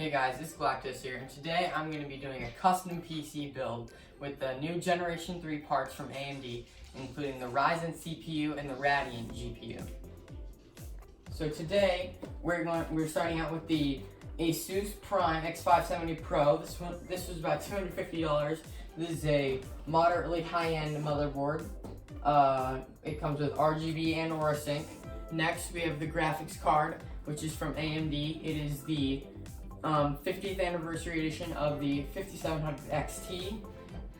Hey guys, it's Galactus here, and today I'm going to be doing a custom PC build with the new Generation 3 parts from AMD, including the Ryzen CPU and the Radeon GPU. So today we're starting out with the Asus Prime X570 Pro. This was about $250. This is a moderately high-end motherboard. It comes with RGB and Aura Sync. Next, we have the graphics card, which is from AMD. It is the 50th anniversary edition of the 5700 XT.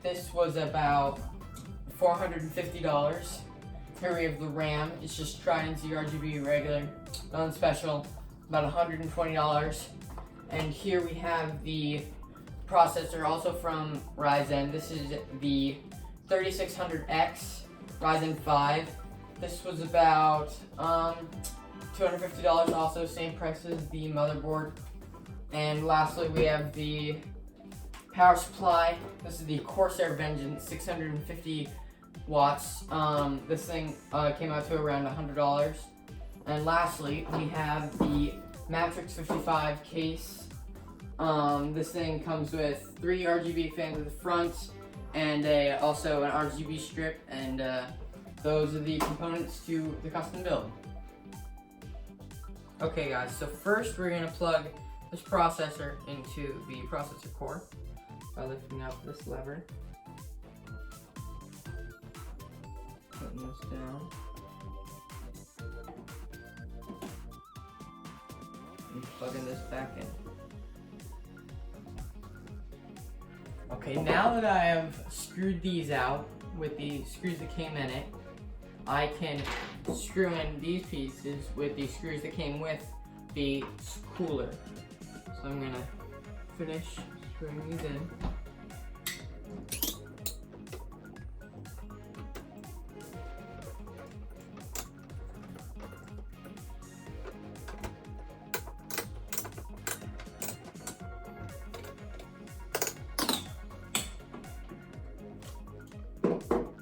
This was about $450. Here we have the RAM. It's just Trident RGB regular, nothing special, about $120. And here we have the processor, also from Ryzen. This is the 3600X Ryzen 5. This was about $250, also same price as the motherboard. And lastly, we have the power supply. This is the Corsair Vengeance, 650 watts. This thing came out to around $100. And lastly, we have the Matrix 55 case. This thing comes with 3 RGB fans at the front and also an RGB strip, and those are the components to the custom build. Okay guys, so first we're going to plug this processor into the processor core by lifting up this lever, putting this down, and plugging this back in. Okay, now that I have screwed these out with the screws that came in it, I can screw in these pieces with the screws that came with the cooler. So I'm gonna finish screwing these in.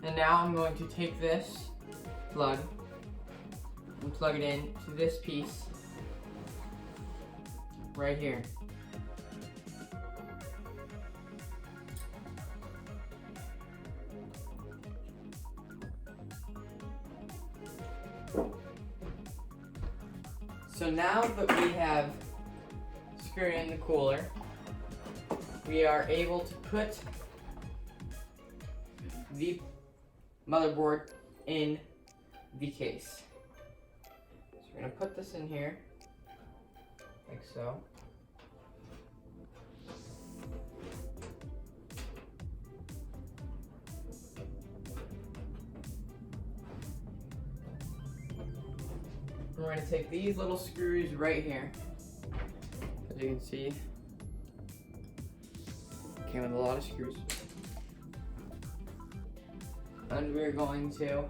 And now I'm going to take this plug and plug it in to this piece right here. So now that we have screwed in the cooler, we are able to put the motherboard in the case. So we're going to put this in here, like so. And we're going to take these little screws right here. As you can see, came with a lot of screws. And we're going to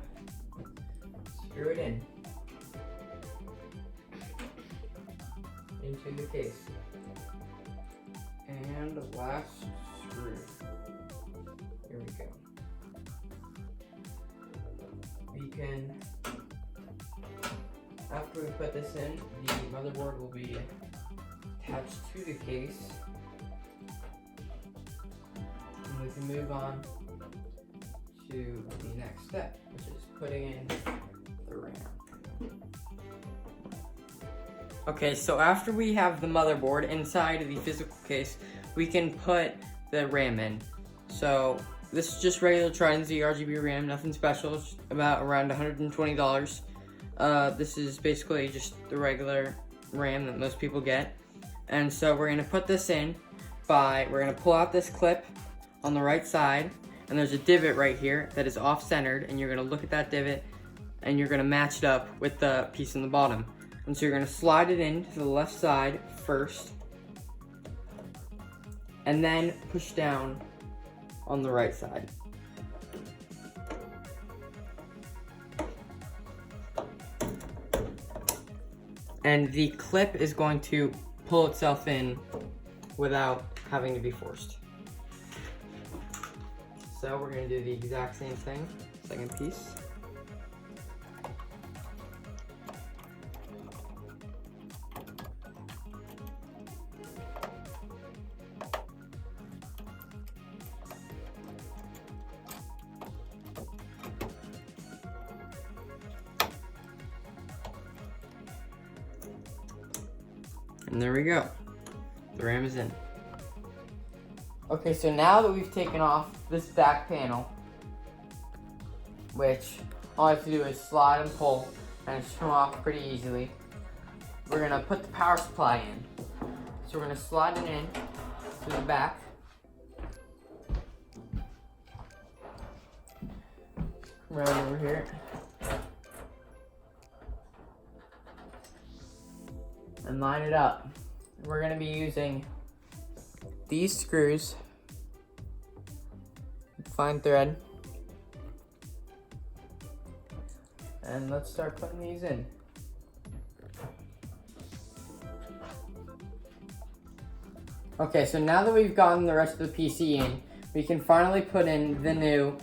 screw it into the case. And the last screw. Here we go. We can, after we put this in, the motherboard will be attached to the case. And we can move on to the next step, which is putting in the RAM. Okay, so after we have the motherboard inside of the physical case, we can put the RAM in. So this is just regular Trident RGB RAM, nothing special. It's about around $120. This is basically just the regular RAM that most people get. And so we're gonna put this in we're gonna pull out this clip on the right side, and there's a divot right here that is off-centered, and you're gonna look at that divot and you're gonna match it up with the piece in the bottom. And so you're gonna slide it in to the left side first, and then push down on the right side. And the clip is going to pull itself in without having to be forced. So we're going to do the exact same thing, second piece. And there we go. The RAM is in. Okay, so now that we've taken off this back panel, which all I have to do is slide and pull, and it's come off pretty easily, we're gonna put the power supply in. So we're gonna slide it in to the back. Right over here. And line it up. We're gonna be using these screws, fine thread, and let's start putting these in. Okay, so now that we've gotten the rest of the PC in, we can finally put in the new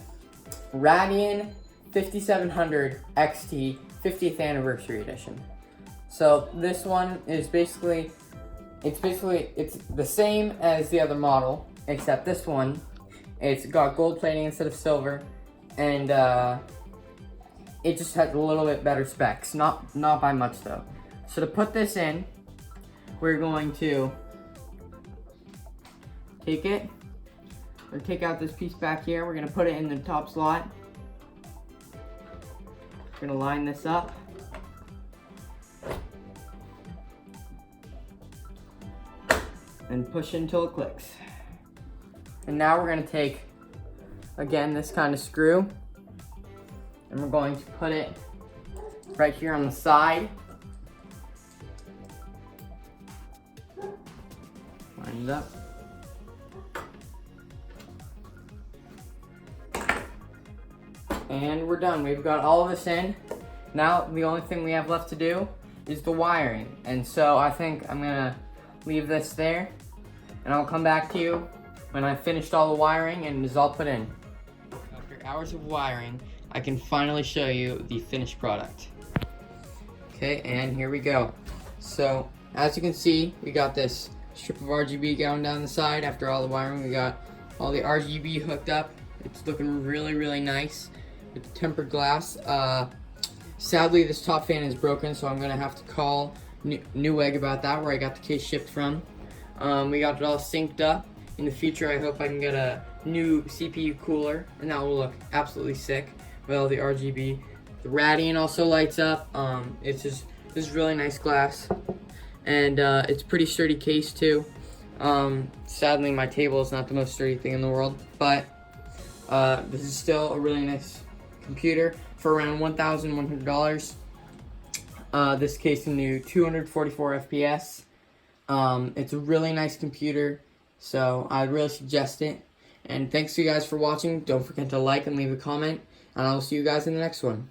Radeon 5700 XT 50th Anniversary Edition. So this one is basically it's the same as the other model, except this one, it's got gold plating instead of silver, and it just has a little bit better specs, not by much though. So to put this in, we're going to take out this piece back here. We're gonna put it in the top slot. We're gonna line this up. And push it until it clicks. And now we're gonna take, again, this kind of screw, and we're going to put it right here on the side. Line it up. And we're done. We've got all of this in. Now the only thing we have left to do is the wiring. And so I think I'm gonna leave this there, and I'll come back to you when I've finished all the wiring and it's all put in. After hours of wiring, I can finally show you the finished product. Okay, and here we go. So as you can see, we got this strip of RGB going down the side. After all the wiring, we got all the RGB hooked up. It's looking really nice with the tempered glass. Sadly, this top fan is broken, so I'm gonna have to call Newegg about that, where I got the case shipped from. We got it all synced up. In the future, I hope I can get a new CPU cooler, and that will look absolutely sick with all the RGB. The Radeon also lights up. This is really nice glass, and it's pretty sturdy case too. Sadly, my table is not the most sturdy thing in the world, but this is still a really nice computer for around $1,100. This case can do 244 FPS. It's a really nice computer, so I really suggest it. And thanks to you guys for watching. Don't forget to like and leave a comment, and I will see you guys in the next one.